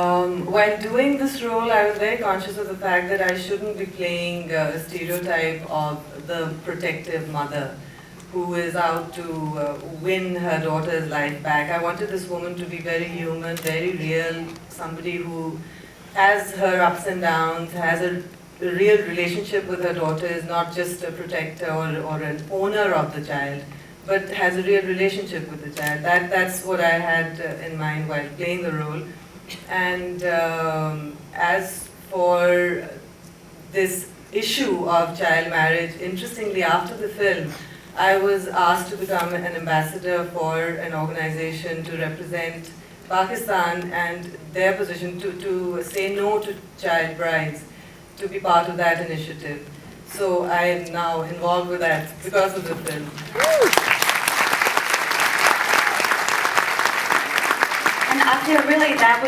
While doing this role, I was very conscious of the fact that I shouldn't be playing a stereotype of the protective mother who is out to win her daughter's life back. I wanted this woman to be very human, very real, somebody who has her ups and downs, has a real relationship with her daughter, is not just a protector or an owner of the child, but has a real relationship with the child. That's what I had in mind while playing the role. And as for this issue of child marriage, interestingly, after the film, I was asked to become an ambassador for an organization to represent Pakistan and their position to say no to child brides, to be part of that initiative. So I am now involved with that because of the film. And Akhil, really, that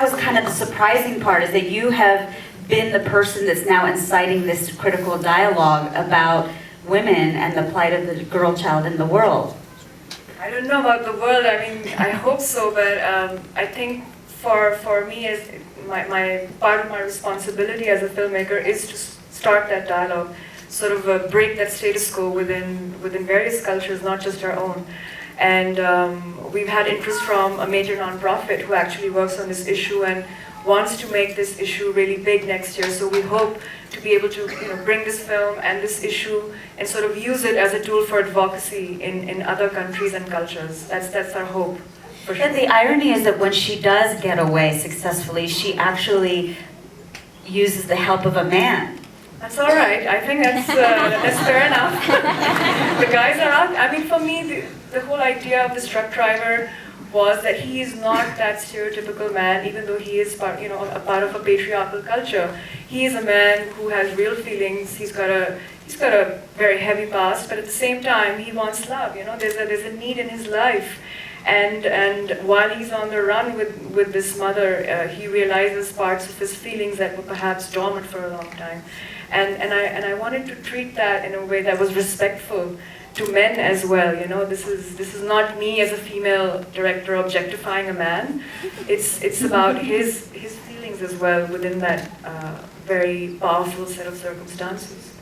was kind of the surprising part, is that you have been the person that's now inciting this critical dialogue about women and the plight of the girl child in the world. I don't know about the world. I mean, I hope so, but I think for me, as my part of my responsibility as a filmmaker is to start that dialogue, sort of break that status quo within various cultures, not just our own. And we've had interest from a major nonprofit who actually works on this issue and wants to make this issue really big next year. So we hope to be able to bring this film and this issue and sort of use it as a tool for advocacy in other countries and cultures. That's our hope. For sure. And the irony is that when she does get away successfully, she actually uses the help of a man. That's all right. I think that's fair enough. The guys are out. I mean, for me, the whole idea of this truck driver was that he is not that stereotypical man, even though he is part, a part of a patriarchal culture. He is a man who has real feelings. He's got a very heavy past, but at the same time, he wants love. There's a need in his life. And while he's on the run with this mother, he realizes parts of his feelings that were perhaps dormant for a long time. And I wanted to treat that in a way that was respectful to men as well. This is not me as a female director objectifying a man. It's about his feelings as well within that very powerful set of circumstances.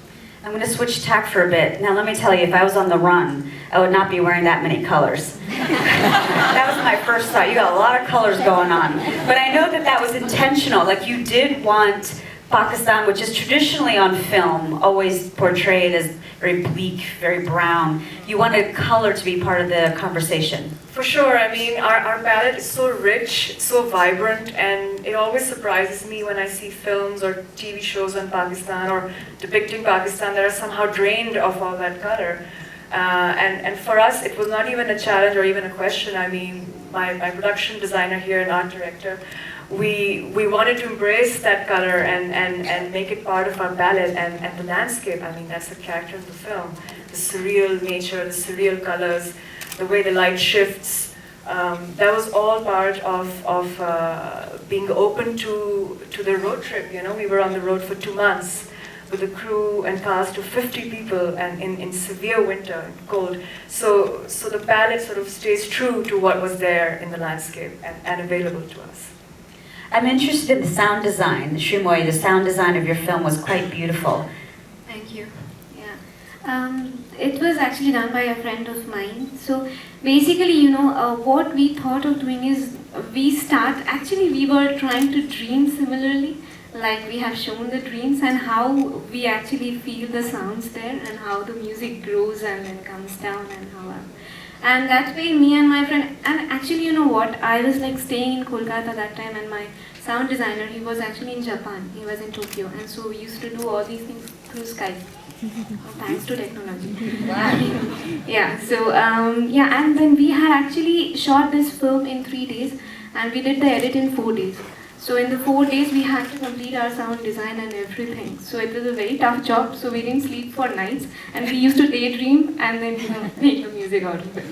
I'm going to switch tack for a bit. Now let me tell you, if I was on the run, I would not be wearing that many colors. That was my first thought. You got a lot of colors going on. But I know that was intentional. Like, you did want Pakistan, which is traditionally on film always portrayed as very bleak, very brown. You wanted color to be part of the conversation. For sure. I mean, our palette is so rich, so vibrant, and it always surprises me when I see films or TV shows on Pakistan or depicting Pakistan that are somehow drained of all that color. And for us, it was not even a challenge or even a question. I mean, my production designer here and art director, we wanted to embrace that color and make it part of our palette and the landscape. I mean, that's the character of the film. The surreal nature, the surreal colors, the way the light shifts. That was all part of being open to the road trip. We were on the road for 2 months with a crew and cast of 50 people, and in severe winter and cold. So the palette sort of stays true to what was there in the landscape and available to us. I'm interested in the sound design. Shrimoy, the sound design of your film was quite beautiful. Thank you. Yeah. It was actually done by a friend of mine. So basically, what we thought of doing is we were trying to dream similarly. Like, we have shown the dreams and how we actually feel the sounds there and how the music grows and then comes down and that way me and my friend, and actually I was like staying in Kolkata that time, and my sound designer, he was actually in Japan, he was in Tokyo, and so we used to do all these things through Skype. Thanks to technology. Wow. Yeah, so and then we had actually shot this film in 3 days and we did the edit in 4 days. So in the 4 days, we had to complete our sound design and everything. So it was a very tough job. So we didn't sleep for nights, and we used to daydream and then make the music out of it.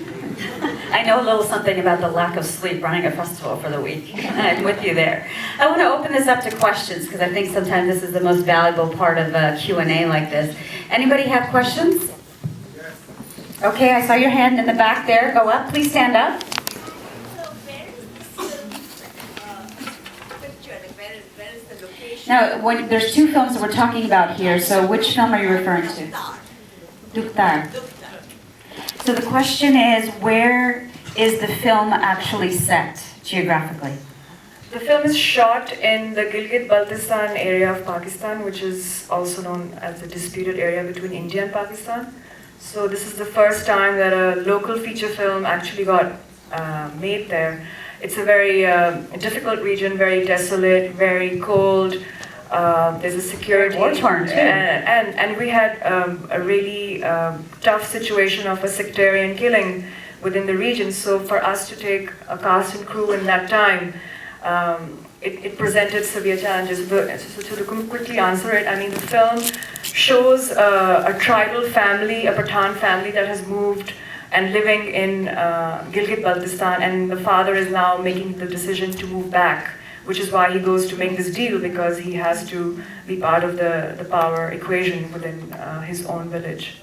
I know a little something about the lack of sleep running a festival for the week. I'm with you there. I want to open this up to questions because I think sometimes this is the most valuable part of a Q&A like this. Anybody have questions? Okay, I saw your hand in the back there. Go up. Please stand up. where is the location? Now, when, there's two films that we're talking about here, so which film are you referring to? Duktar. So the question is, where is the film actually set geographically? The film is shot in the Gilgit-Baltistan area of Pakistan, which is also known as the disputed area between India and Pakistan. So this is the first time that a local feature film actually got made there. It's a very difficult region, very desolate, very cold. There's a security war-torn too. And we had a really tough situation of a sectarian killing within the region. So for us to take a cast and crew in that time, it presented severe challenges. So to quickly answer it, I mean, the film shows a tribal family, a Pathan family that has moved and living in Gilgit-Baltistan, and the father is now making the decision to move back, which is why he goes to make this deal, because he has to be part of the power equation within his own village.